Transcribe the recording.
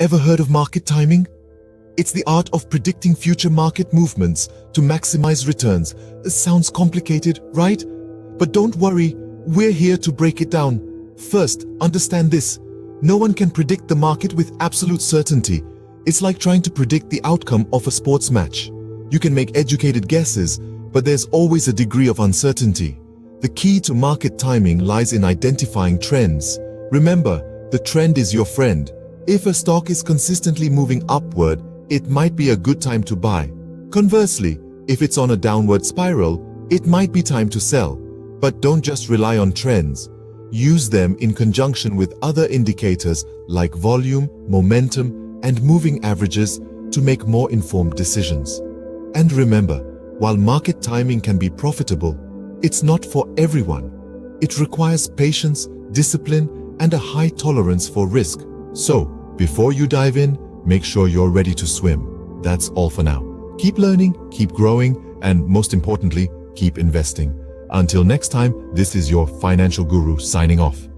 Ever heard of market timing? It's the art of predicting future market movements to maximize returns. It sounds complicated, right? But don't worry, we're here to break it down. First, understand this. No one can predict the market with absolute certainty. It's like trying to predict the outcome of a sports match. You can make educated guesses, but there's always a degree of uncertainty. The key to market timing lies in identifying trends. Remember, the trend is your friend. If a stock is consistently moving upward, it might be a good time to buy. Conversely, if it's on a downward spiral, it might be time to sell. But don't just rely on trends. Use them in conjunction with other indicators like volume, momentum, and moving averages to make more informed decisions. And remember, while market timing can be profitable, it's not for everyone. It requires patience, discipline, and a high tolerance for risk. So, before you dive in, make sure you're ready to swim. That's all for now. Keep learning, keep growing, and most importantly, keep investing. Until next time, this is your financial guru signing off.